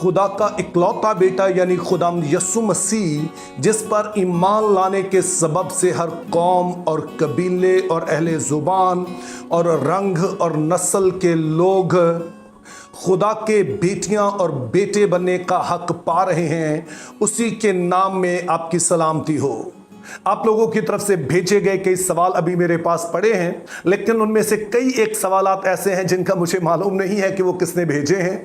खुदा का इकलौता बेटा यानी खुदाम यसु मसीह, जिस पर ईमान लाने के सबब से हर कौम और कबीले और अहले ज़ुबान और रंग और नस्ल के लोग खुदा के बेटियां और बेटे बनने का हक पा रहे हैं, उसी के नाम में आपकी सलामती हो। आप लोगों की तरफ से भेजे गए कई सवाल अभी मेरे पास पड़े हैं, लेकिन उनमें से कई एक सवालात ऐसे हैं जिनका मुझे मालूम नहीं है कि वो किसने भेजे हैं।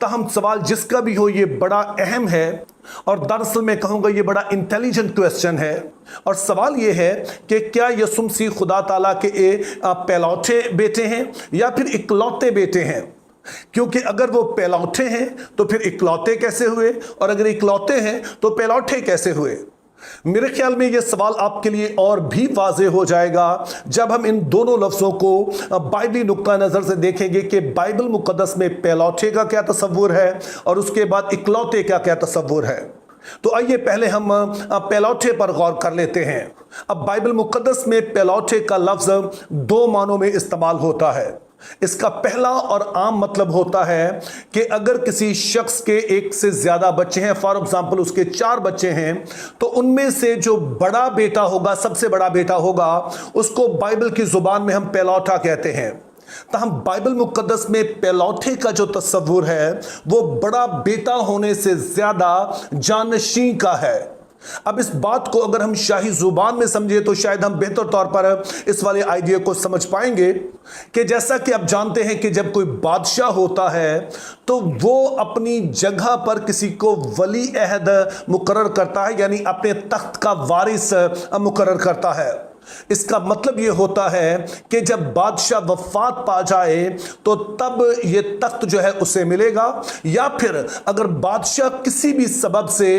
ताहम सवाल जिसका भी हो, ये बड़ा अहम है और दरअसल मैं कहूँगा ये बड़ा इंटेलिजेंट क्वेश्चन है। और सवाल ये है कि क्या यसु मसीह खुदा ताला के पहलौठे बेटे हैं या फिर इकलौते बेटे हैं? क्योंकि अगर वो पहलौठे हैं तो फिर इकलौते कैसे हुए, और अगर इकलौते हैं तो पहलौठे कैसे हुए? मेरे ख्याल में यह सवाल आपके लिए और भी वाज़ेह हो जाएगा जब हम इन दोनों लफ्ज़ों को बाइबली नुक्ता नज़र से देखेंगे कि बाइबल मुक़द्दस में पहलौठे का क्या तसव्वुर है और उसके बाद इकलौते का क्या तसव्वुर है। तो आइए पहले हम पहलौठे पर गौर कर लेते हैं। अब बाइबल मुक़द्दस में पहलौठे का लफ्ज़ दो मानों में इस्तेमाल होता है। इसका पहला और आम मतलब होता है कि अगर किसी शख्स के एक से ज़्यादा बच्चे हैं, फॉर एग्जांपल उसके 4 बच्चे हैं, तो उनमें से जो बड़ा बेटा होगा, सबसे बड़ा बेटा होगा, उसको बाइबल की ज़ुबान में हम पहलौठा कहते हैं। तो हम बाइबल मुक़द्दस में पहलौठे का जो तस्वुर है वो बड़ा बेटा होने से ज़्यादा जानशीं का है। अब इस बात को अगर हम शाही ज़ुबान में समझे तो शायद हम बेहतर तौर पर इस वाले आइडिया को समझ पाएंगे कि जैसा कि आप जानते हैं कि जब कोई बादशाह होता है तो वो अपनी जगह पर किसी को वली अहद मुकर्रर करता है, यानी अपने तख्त का वारिस मुकर्रर करता है। इसका मतलब ये होता है कि जब बादशाह वफात पा जाए तो तब ये तख्त जो है उसे मिलेगा, या फिर अगर बादशाह किसी भी सबब से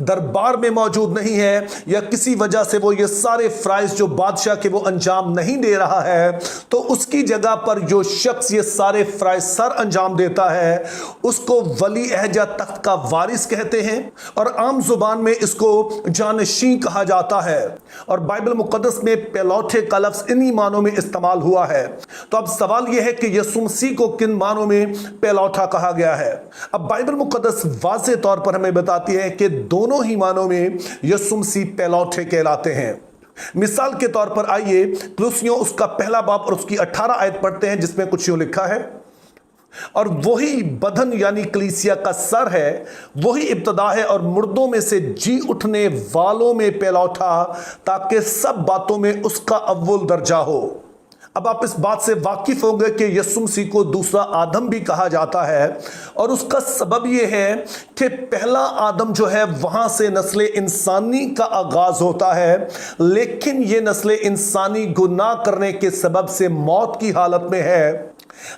दरबार में मौजूद नहीं है या किसी वजह से वो ये सारे फ़राइज़ जो बादशाह के वो अंजाम नहीं दे रहा है, तो उसकी जगह पर जो शख्स ये सारे फ़राइज़ सर अंजाम देता है उसको वली अहद या तख्त का वारिस कहते हैं, और आम ज़ुबान में इसको जानशीं कहा जाता है। और बाइबल मुक़द्दस में पहलौठे का लफ्ज़ इन्हीं मानों में इस्तेमाल हुआ है। तो अब सवाल यह है कि यसु मसीह को किन मानों में पहलौठा कहा गया है? अब बाइबल मुक़द्दस वाज़ेह तौर पर हमें बताती है कि दोनों ही मानों में यसु मसीह पहलौठे कहलाते हैं। मिसाल के तौर पर आइए कुलुस्सियों उसका पहला बाब और उसकी 18 आयत पढ़ते हैं, जिसमें कुछ यूं लिखा है, और वही बदन यानी कलीसिया का सर है, वही इब्तदा है और मुर्दों में से जी उठने वालों में पहलौठा, ताकि सब बातों में उसका अव्वल दर्जा हो। अब आप इस बात से वाकिफ होंगे कि यसु मसीह को दूसरा आदम भी कहा जाता है, और उसका सबब यह है कि पहला आदम जो है वहां से नस्ल इंसानी का आगाज होता है, लेकिन यह नस्ल इंसानी गुनाह करने के सबब से मौत की हालत में है।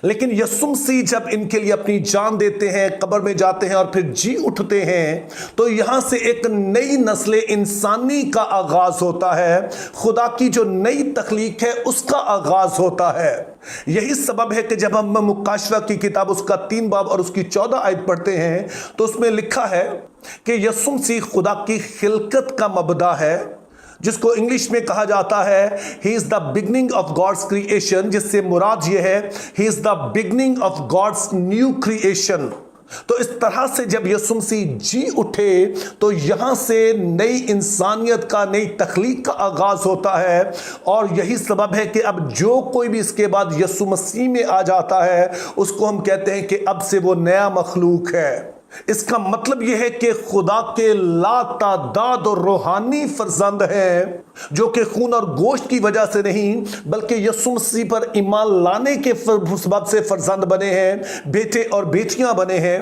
लेकिन यसु मसीह जब इनके लिए अपनी जान देते हैं, कब्र में जाते हैं और फिर जी उठते हैं, तो यहां से एक नई नस्ल इंसानी का आगाज होता है। खुदा की जो नई तख्लीक है उसका आगाज होता है। यही सबब है कि जब हम मुकाशवा की किताब उसका 3 बाब और उसकी 14 आयत पढ़ते हैं तो उसमें लिखा है कि यसु मसीह खुदा की खिलकत का मबदा है, जिसको इंग्लिश में कहा जाता है he is the beginning of God's creation, जिससे मुराद ये है he is the beginning of God's new creation. तो इस तरह से जब यसु मसीह जी उठे तो यहां से नई इंसानियत का, नई तख्लीक का आगाज होता है। और यही सबब है कि अब जो कोई भी इसके बाद यसु मसीह में आ जाता है उसको हम कहते हैं कि अब से वो नया मखलूक है। इसका मतलब यह है कि खुदा के लातादाद और रूहानी फर्जंद हैं, जो कि खून और गोश्त की वजह से नहीं बल्कि यसु मसीह पर ईमान लाने के सबब से फर्जंद बने हैं, बेटे और बेटियां बने हैं।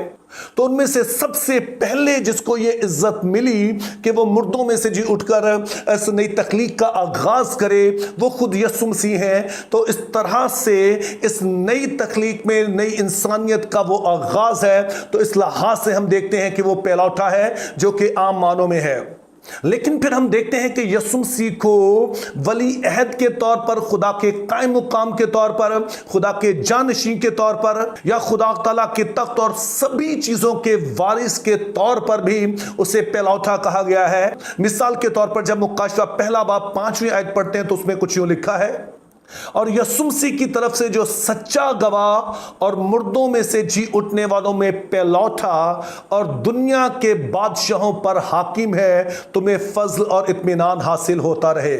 तो उनमें से सबसे पहले जिसको ये इज्जत मिली कि वो मुर्दों में से जी उठकर इस नई तख्लीक का आगाज करे, वो खुद यसु मसीह हैं। तो इस तरह से इस नई तख्लीक में नई इंसानियत का वो आगाज है। तो इस लिहाज से हम देखते हैं कि वो पहलौठा है जो कि आम मानों में है। लेकिन फिर हम देखते हैं कि यसु मसीह को वली अहद के तौर पर, खुदा के कायम मुकाम के तौर पर, खुदा के जानशीं के तौर पर, या खुदा ताला के तख्त और सभी चीजों के वारिस के तौर पर भी उसे पहलौठा कहा गया है। मिसाल के तौर पर जब मुकाशवा पहला बाब 5वीं आयत पढ़ते हैं तो उसमें कुछ यूं लिखा है, और यीशु मसीह की तरफ से जो सच्चा गवाह और मुर्दों में से जी उठने वालों में पहलौठा और दुनिया के बादशाहों पर हाकिम है, तुम्हें फजल और इत्मीनान हासिल होता रहे।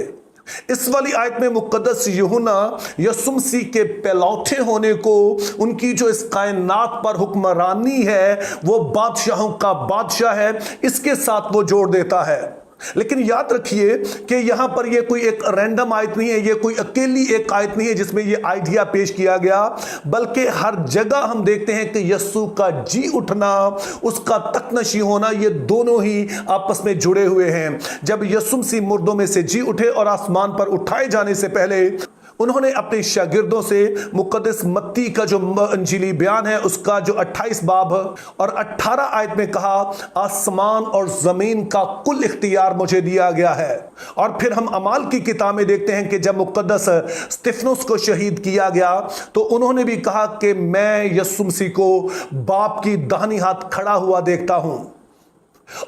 इस वाली आयत में मुकद्दस यूहन्ना यीशु मसीह के पहलौठे होने को, उनकी जो इस कायनात पर हुक्मरानी है, वो बादशाहों का बादशाह है, इसके साथ वो जोड़ देता है। लेकिन याद रखिए कि यहां पर ये कोई एक रैंडम आयत नहीं है, ये कोई अकेली एक आयत नहीं है जिसमें ये आइडिया पेश किया गया, बल्कि हर जगह हम देखते हैं कि यीशु का जी उठना, उसका तकनशी होना, ये दोनों ही आपस में जुड़े हुए हैं। जब यीशु मसीह मुर्दों में से जी उठे और आसमान पर उठाए जाने से पहले उन्होंने अपने शागिर्दों से मुकद्दस मत्ती का जो अंजीली बयान है उसका जो 28 बाब और 18 आयत में कहा, आसमान और जमीन का कुल इख्तियार मुझे दिया गया है। और फिर हम अमाल की किताब में देखते हैं कि जब मुकद्दस स्तिफनुस को शहीद किया गया तो उन्होंने भी कहा कि मैं यीशु मसीह को बाप की दाहिनी हाथ खड़ा हुआ देखता हूं।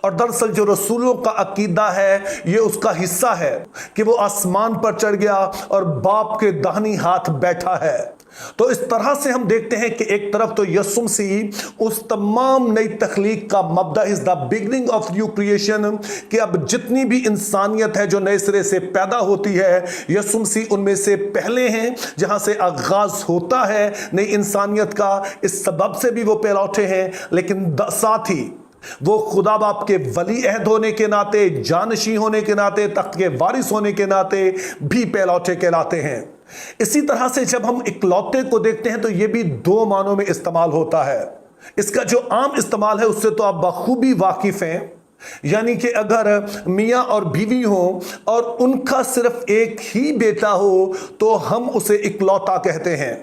और दरअसल जो रसूलों का अकीदा है ये उसका हिस्सा है कि वो आसमान पर चढ़ गया और बाप के दाहिनी हाथ बैठा है। तो इस तरह से हम देखते हैं कि एक तरफ तो यीशु मसीह उस तमाम नई तख्लीक का मबदा is the beginning of new creation, कि अब जितनी भी इंसानियत है जो नए सिरे से पैदा होती है, यीशु मसीह उनमें से पहले हैं, जहां से आगाज होता है नई इंसानियत का। इस सबब से भी वो पहलौठे हैं, लेकिन साथ ही वो खुदा बाप के वली अहद होने के नाते, जानशी होने के नाते, तख्त के वारिस होने के नाते भी पहलौठे कहलाते हैं। इसी तरह से जब हम इकलौते को देखते हैं तो ये भी दो मानों में इस्तेमाल होता है। इसका जो आम इस्तेमाल है उससे तो आप बखूबी वाकिफ हैं, यानी कि अगर मियाँ और बीवी हो और उनका सिर्फ एक ही बेटा हो तो हम उसे इकलौता कहते हैं।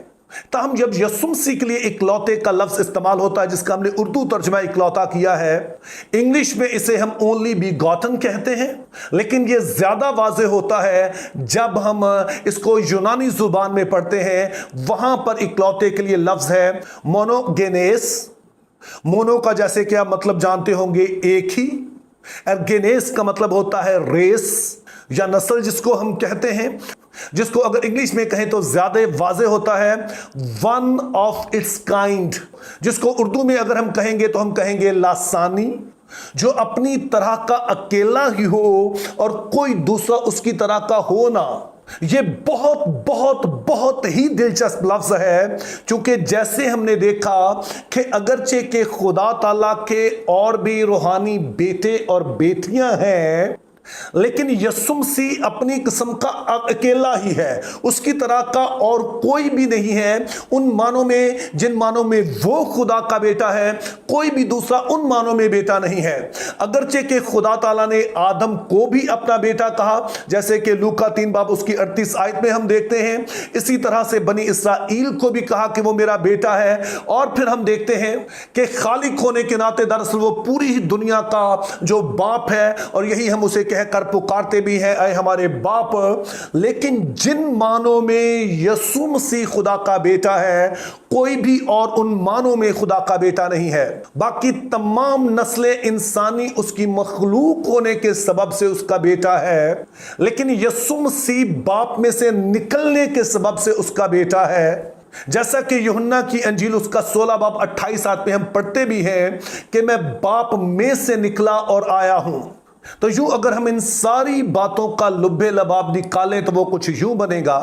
ताहम जब यीशु मसीह के लिए इकलौते का लफ्ज इस्तेमाल होता है, जिसका हमने उर्दू तर्जुमा इकलौता किया है, इंग्लिश में इसे हम ओनली बीगॉटन कहते हैं, लेकिन यह ज्यादा वाज़ेह होता है जब हम इसको यूनानी जुबान में पढ़ते हैं। वहां पर इकलौते के लिए लफ्ज है मोनोगेनेस। मोनो का जैसे कि आप मतलब जानते होंगे एक ही, और गेनेस का मतलब होता है रेस या नस्ल जिसको हम कहते हैं, जिसको अगर इंग्लिश में कहें तो ज्यादा वाज़ेह होता है वन ऑफ इट्स काइंड, जिसको उर्दू में अगर हम कहेंगे तो हम कहेंगे लासानी, जो अपनी तरह का अकेला ही हो और कोई दूसरा उसकी तरह का हो ना। ये बहुत बहुत बहुत ही दिलचस्प लफ्ज है, क्योंकि जैसे हमने देखा कि अगरचे के खुदा ताला के और भी रूहानी बेटे और बेटियां हैं, लेकिन यीशु मसीह अपनी किस्म का अकेला ही है, उसकी तरह का और कोई भी नहीं है। उन मानों में, जिन मानों में वो खुदा का बेटा है, कोई भी दूसरा उन मानों में बेटा नहीं है। अगरचे के खुदा ताला ने आदम को भी अपना बेटा कहा, जैसे कि लूका 3 बाब उसकी 38 आयत में हम देखते हैं। इसी तरह से बनी इसराइल को भी कहा कि वो मेरा बेटा है। और फिर हम देखते हैं कि खालिक होने के नाते दरअसल वो पूरी ही दुनिया का जो बाप है, और यही हम उसे कहकर पुकारते भी हैं, ऐ हमारे बाप। लेकिन जिन मानों में यीशु मसीह खुदा का बेटा है, कोई भी और उन मानों में खुदा का बेटा नहीं है। बाकी तमाम नस्लें इंसानी उसकी मखलूक होने के सबब से उसका बेटा है, लेकिन यीशु मसीह बाप में से निकलने के सबब से उसका बेटा है। जैसा कि यूहन्ना की अंजील उसका 16 बाब 28 आयत में हम पढ़ते भी हैं कि मैं बाप में से निकला और आया हूं। तो यूं अगर हम इन सारी बातों का लुब्बे लबाब निकालें तो वो कुछ यूं बनेगा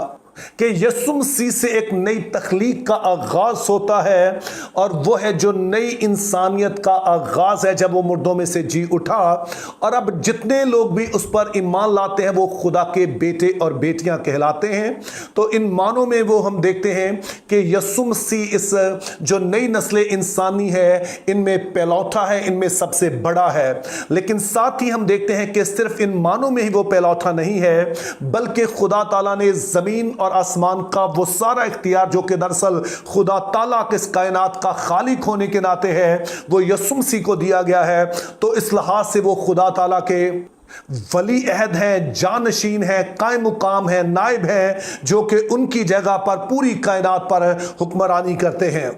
कि यीशु मसीह से एक नई तख्लीक का आगाज होता है, और वो है जो नई इंसानियत का आगाज है जब वो मुर्दों में से जी उठा। और अब जितने लोग भी उस पर ईमान लाते हैं वो खुदा के बेटे और बेटियां कहलाते हैं। तो इन मानों में वो हम देखते हैं कि यीशु मसीह इस जो नई नस्ल इंसानी है इनमें पहलौठा है, इनमें सबसे बड़ा है। लेकिन साथ ही हम देखते हैं कि सिर्फ इन मानों में ही वो पहलौठा नहीं है, बल्कि खुदा ताला ने जमीन और आसमान का वो सारा इख्तियार जो कि दरअसल खुदा ताला के इस कायनात का खालिक होने के नाते है, वो यीशु मसीह को दिया गया है। तो इस लिहाज से वो खुदा ताला के वली अहद है, जानशीन है, कायम मुकाम है, नायब है, जो कि उनकी जगह पर पूरी कायनात पर हुक्मरानी करते हैं।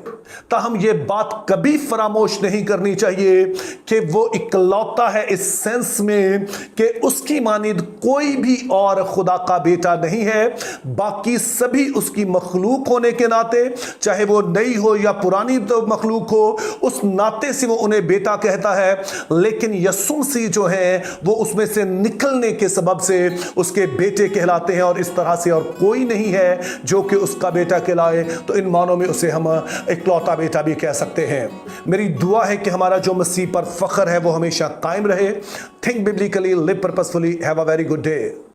ताहम ये बात कभी फरामोश नहीं करनी चाहिए कि वो इकलौता है इस सेंस में कि उसकी मानिंद कोई भी और खुदा का बेटा नहीं है। बाकी सभी उसकी मखलूक होने के नाते, चाहे वो नई हो या पुरानी तो मखलूक हो, उस नाते से वो उन्हें बेटा कहता है। लेकिन यीशु मसीह जो है वो उसमें से निकलने के सबब से उसके बेटे कहलाते हैं, और इस तरह से और कोई नहीं है जो कि उसका बेटा कहलाए। तो इन मानों में उसे हम इकलौता बेटा भी कह सकते हैं। मेरी दुआ है कि हमारा जो मसीह पर फख्र है वो हमेशा कायम रहे। Think biblically, live purposefully, have a very good day.